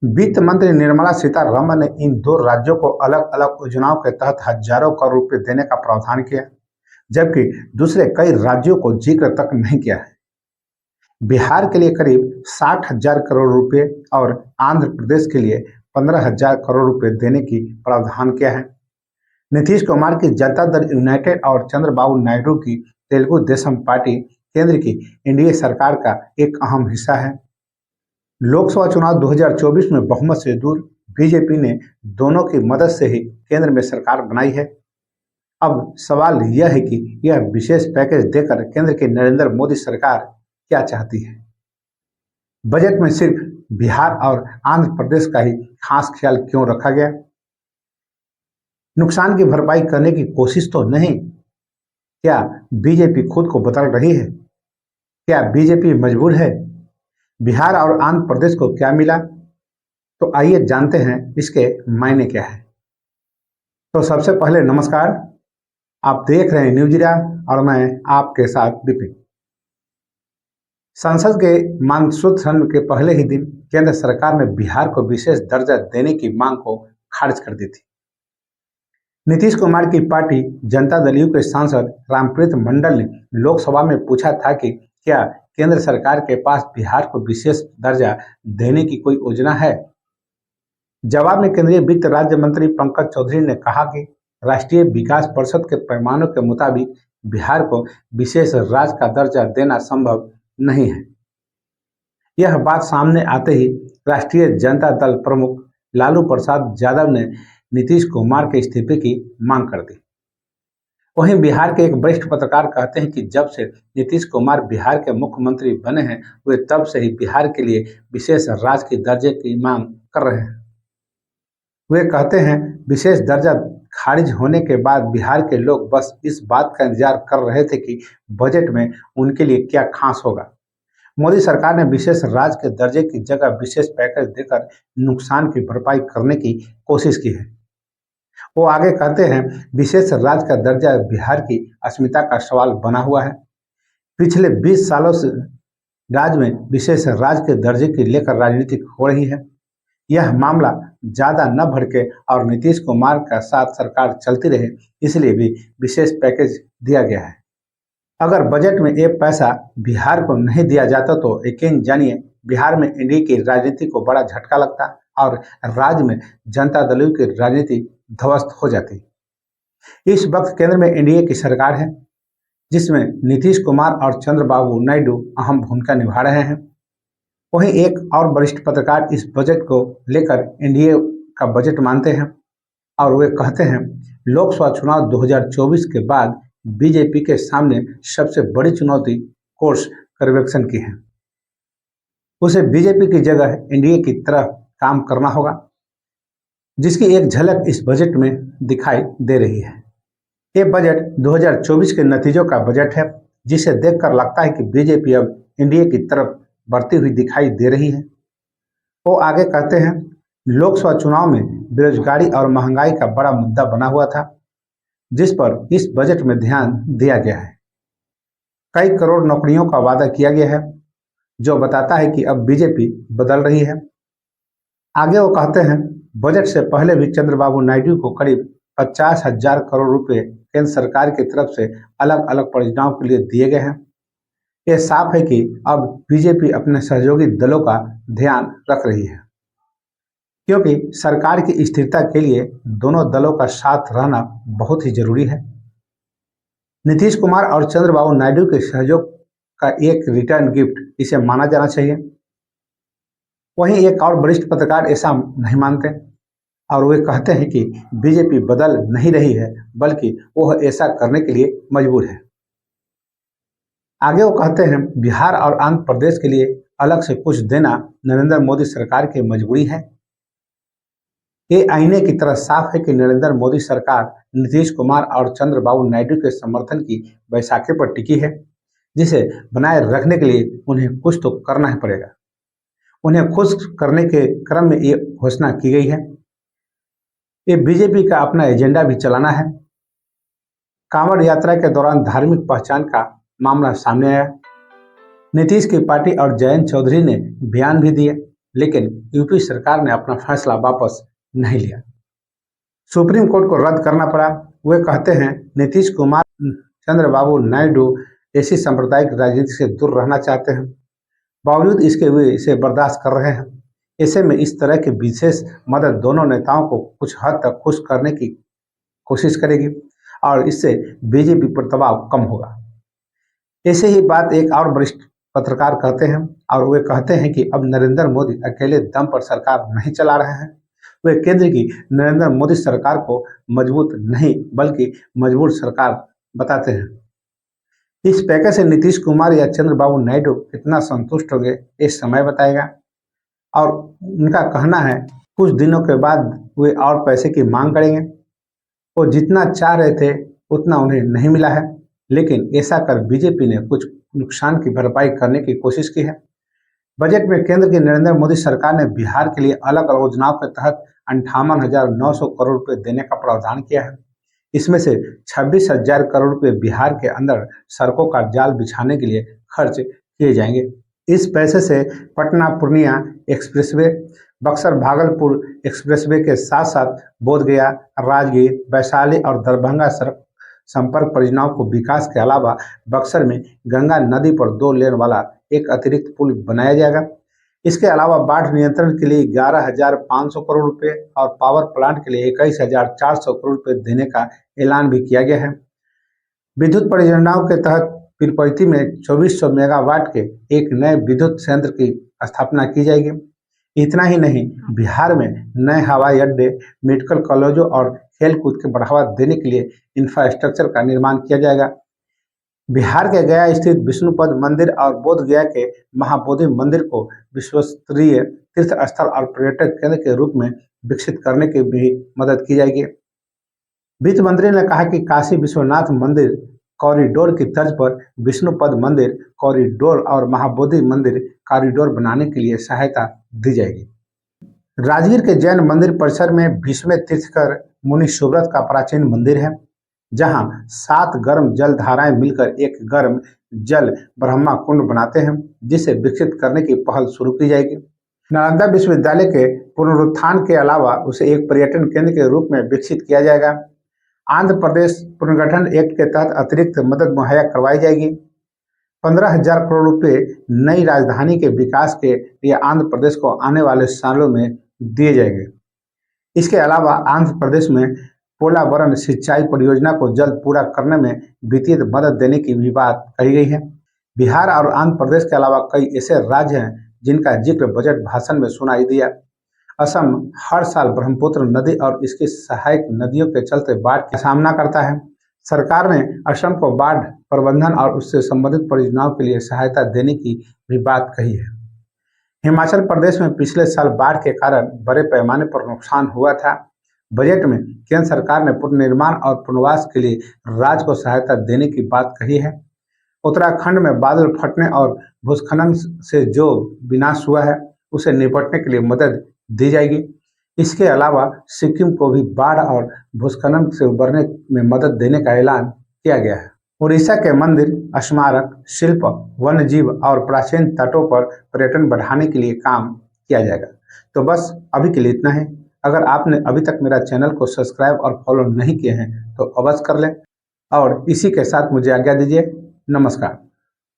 वित्त मंत्री निर्मला सीतारमण ने इन दो राज्यों को अलग अलग योजनाओं के तहत हजारों करोड़ रुपए देने का प्रावधान किया, जबकि दूसरे कई राज्यों को जिक्र तक नहीं किया है। बिहार के लिए करीब 60,000 करोड़ रुपए और आंध्र प्रदेश के लिए 15,000 करोड़ रुपए देने की प्रावधान किया है। नीतीश कुमार की जनता दल यूनाइटेड और चंद्रबाबू नायडू की तेलुगु देशम पार्टी केंद्र की एनडीए सरकार का एक अहम हिस्सा है। लोकसभा चुनाव 2024 में बहुमत से दूर बीजेपी ने दोनों की मदद से ही केंद्र में सरकार बनाई है। अब सवाल यह है कि यह विशेष पैकेज देकर केंद्र की नरेंद्र मोदी सरकार क्या चाहती है। बजट में सिर्फ बिहार और आंध्र प्रदेश का ही खास ख्याल क्यों रखा गया? नुकसान की भरपाई करने की कोशिश तो नहीं? क्या बीजेपी खुद को बदल रही है? क्या बीजेपी मजबूर है? बिहार और आंध्र प्रदेश को क्या मिला? तो आइए जानते हैं इसके मायने क्या है। तो सबसे पहले नमस्कार, आप देख रहे हैं न्यूज़ और मैं आपके साथ विपिन। संसद के मानसून सत्र के पहले ही दिन केंद्र सरकार ने बिहार को विशेष दर्जा देने की मांग को खारिज कर दी थी। नीतीश कुमार की पार्टी जनता दल यू के सांसद रामप्रीत मंडल ने लोकसभा में पूछा था कि क्या केंद्र सरकार के पास बिहार को विशेष दर्जा देने की कोई योजना है। जवाब में केंद्रीय वित्त राज्य मंत्री पंकज चौधरी ने कहा कि राष्ट्रीय विकास परिषद के पैमानों के मुताबिक बिहार को विशेष राज्य का दर्जा देना संभव नहीं है। यह बात सामने आते ही राष्ट्रीय जनता दल प्रमुख लालू प्रसाद यादव ने नीतीश कुमार के इस्तीफे की मांग कर दी। वहीं बिहार के एक वरिष्ठ पत्रकार कहते हैं कि जब से नीतीश कुमार बिहार के मुख्यमंत्री बने हैं, वे तब से ही बिहार के लिए विशेष राज्य के दर्जे की मांग कर रहे हैं। वे कहते हैं, विशेष दर्जा खारिज होने के बाद बिहार के लोग बस इस बात का इंतजार कर रहे थे कि बजट में उनके लिए क्या खास होगा। मोदी सरकार ने विशेष राज्य के दर्जे की जगह विशेष पैकेज देकर नुकसान की भरपाई करने की कोशिश की है। वो आगे कहते हैं, विशेष राज्य का दर्जा बिहार की अस्मिता का सवाल बना हुआ है। पिछले 20 सालों से राज्य में विशेष राज्य के दर्जे की लेकर राजनीति हो रही है। यह मामला ज्यादा न भड़के और नीतीश कुमार का साथ सरकार चलती रहे, इसलिए भी विशेष पैकेज दिया गया है। अगर बजट में ये पैसा बिहार को नहीं दिया जाता तो यकीन जानिए बिहार में एनडीए की राजनीति को बड़ा झटका लगता और राज्य में जनता दल की राजनीति ध्वस्त हो जाती। इस वक्त केंद्र में एनडीए की सरकार है, जिसमें नीतीश कुमार और चंद्रबाबू नायडू अहम भूमिका निभा रहे हैं। वहीं एक और वरिष्ठ पत्रकार इस बजट को लेकर एनडीए का बजट मानते हैं और वे कहते हैं, लोकसभा चुनाव 2024 के बाद बीजेपी के सामने सबसे बड़ी चुनौती कोर्स करेक्शन की है। उसे बीजेपी की जगह एनडीए की तरह काम करना होगा, जिसकी एक झलक इस बजट में दिखाई दे रही है। ये बजट 2024 के नतीजों का बजट है, जिसे देखकर लगता है कि बीजेपी अब एनडीए की तरफ बढ़ती हुई दिखाई दे रही है। वो आगे कहते हैं, लोकसभा चुनाव में बेरोजगारी और महंगाई का बड़ा मुद्दा बना हुआ था, जिस पर इस बजट में ध्यान दिया गया है। कई करोड़ नौकरियों का वादा किया गया है, जो बताता है कि अब बीजेपी बदल रही है। आगे वो कहते हैं, बजट से पहले भी चंद्रबाबू नायडू को करीब 50,000 करोड़ रुपए केंद्र सरकार की तरफ से अलग अलग परियोजनाओं के लिए दिए गए हैं। यह साफ है कि अब बीजेपी अपने सहयोगी दलों का ध्यान रख रही है, क्योंकि सरकार की स्थिरता के लिए दोनों दलों का साथ रहना बहुत ही जरूरी है। नीतीश कुमार और चंद्रबाबू नायडू के सहयोग का एक रिटर्न गिफ्ट इसे माना जाना चाहिए। वहीं एक और वरिष्ठ पत्रकार ऐसा नहीं मानते और वे कहते हैं कि बीजेपी बदल नहीं रही है, बल्कि वह ऐसा करने के लिए मजबूर है। आगे वो कहते हैं, बिहार और आंध्र प्रदेश के लिए अलग से कुछ देना नरेंद्र मोदी सरकार की मजबूरी है। ये आईने की तरह साफ है कि नरेंद्र मोदी सरकार नीतीश कुमार और चंद्रबाबू नायडू के समर्थन की बैसाखी पर टिकी है, जिसे बनाए रखने के लिए उन्हें कुछ तो करना ही पड़ेगा। उन्हें खुश करने के क्रम में ये घोषणा की गई है। ये बीजेपी का अपना एजेंडा भी चलाना है। कांवड़ यात्रा के दौरान धार्मिक पहचान का मामला सामने आया। नीतीश की पार्टी और जयंत चौधरी ने बयान भी दिए लेकिन यूपी सरकार ने अपना फैसला वापस नहीं लिया। सुप्रीम कोर्ट को रद्द करना पड़ा। वे कहते हैं नीतीश कुमार चंद्रबाबू नायडू ऐसी सांप्रदायिक राजनीति से दूर रहना चाहते हैं, बावजूद इसके वे इसे बर्दाश्त कर रहे हैं। ऐसे में इस तरह की विशेष मदद दोनों नेताओं को कुछ हद तक खुश करने की कोशिश करेगी और इससे बीजेपी पर दबाव कम होगा। ऐसे ही बात एक और वरिष्ठ पत्रकार कहते हैं और वे कहते हैं कि अब नरेंद्र मोदी अकेले दम पर सरकार नहीं चला रहे हैं। वे केंद्र की नरेंद्र मोदी सरकार को मजबूत नहीं बल्कि मजबूर सरकार बताते हैं। इस पैकेज से नीतीश कुमार या चंद्रबाबू नायडू कितना संतुष्ट होंगे ये समय बताएगा। और उनका कहना है कुछ दिनों के बाद वे और पैसे की मांग करेंगे। वो जितना चाह रहे थे उतना उन्हें नहीं मिला है, लेकिन ऐसा कर बीजेपी ने कुछ नुकसान की भरपाई करने की कोशिश की है। बजट में केंद्र की नरेंद्र मोदी सरकार ने बिहार के लिए अलग योजनाओं के तहत 58,900 करोड़ रुपए देने का प्रावधान किया है। इसमें से 26,000 करोड़ रुपए बिहार के अंदर सड़कों का जाल बिछाने के लिए खर्च किए जाएंगे। इस पैसे से पटना पूर्णिया एक्सप्रेसवे, बक्सर भागलपुर एक्सप्रेसवे के साथ साथ बोधगया, राजगीर, वैशाली और दरभंगा सड़क संपर्क परियोजनाओं को विकास के अलावा बक्सर में गंगा नदी पर 2 लेन वाला एक अतिरिक्त पुल बनाया जाएगा। इसके अलावा बाढ़ नियंत्रण के लिए 11,500 करोड़ रुपए और पावर प्लांट के लिए 21,400 करोड़ रुपए देने का ऐलान भी किया गया है। विद्युत परियोजनाओं के तहत पीरपैंती में 2400 मेगावाट के एक नए विद्युत संयंत्र की स्थापना की जाएगी। इतना ही नहीं, बिहार में नए हवाई अड्डे, मेडिकल कॉलेजों और खेलकूद के बढ़ावा देने के लिए इंफ्रास्ट्रक्चर का निर्माण किया जाएगा। बिहार के गया स्थित विष्णुपद मंदिर और बोध गया के महाबोधि मंदिर को विश्वस्तरीय तीर्थ स्थल और पर्यटक केंद्र के रूप में विकसित करने की भी मदद की जाएगी। वित्त मंत्री ने कहा कि काशी विश्वनाथ मंदिर कॉरिडोर की तर्ज पर विष्णुपद मंदिर कॉरिडोर और महाबोधि मंदिर कॉरिडोर बनाने के लिए सहायता दी जाएगी। राजगीर के जैन मंदिर परिसर में 20वें तीर्थकर मुनि सुव्रत का प्राचीन मंदिर है, जहां 7 गर्म जल धाराएं मिलकर एक गर्म जल ब्रह्मा कुंड बनाते हैं, जिसे विकसित करने की पहल शुरू की जाएगी। नालंदा विश्वविद्यालय के पुनरुत्थान के अलावा उसे एक पर्यटन केंद्र के रूप में विकसित किया जाएगा। आंध्र प्रदेश पुनर्गठन एक्ट के तहत अतिरिक्त मदद मुहैया करवाई जाएगी। 15,000 करोड़ रुपए नई राजधानी के विकास के लिए आंध्र प्रदेश को आने वाले सालों में दिए जाएंगे। इसके अलावा आंध्र प्रदेश में पोलावरम सिंचाई परियोजना को जल्द पूरा करने में वित्तीय मदद देने की भी बात कही गई है। बिहार और आंध्र प्रदेश के अलावा कई ऐसे राज्य हैं जिनका जिक्र बजट भाषण में सुनाई दिया। असम हर साल ब्रह्मपुत्र नदी और इसकी सहायक नदियों के चलते बाढ़ का सामना करता है। सरकार ने असम को बाढ़ प्रबंधन और उससे संबंधित परियोजनाओं के लिए सहायता देने की भी बात कही है। हिमाचल प्रदेश में पिछले साल बाढ़ के कारण बड़े पैमाने पर नुकसान हुआ था। बजट में केंद्र सरकार ने पुनर्निर्माण और पुनर्वास के लिए राज्य को सहायता देने की बात कही है। उत्तराखंड में बादल फटने और भूस्खलन से जो विनाश हुआ है उसे निपटने के लिए मदद दी जाएगी। इसके अलावा सिक्किम को भी बाढ़ और भूस्खलन से उबरने में मदद देने का ऐलान किया गया है। उड़ीसा के मंदिर, स्मारक, शिल्प, वन्य जीव और प्राचीन तटों पर पर्यटन बढ़ाने के लिए काम किया जाएगा। तो बस अभी के लिए इतना ही। अगर आपने अभी तक मेरा चैनल को सब्सक्राइब और फॉलो नहीं किए हैं तो अवश्य कर लें और इसी के साथ मुझे आज्ञा दीजिए। नमस्कार।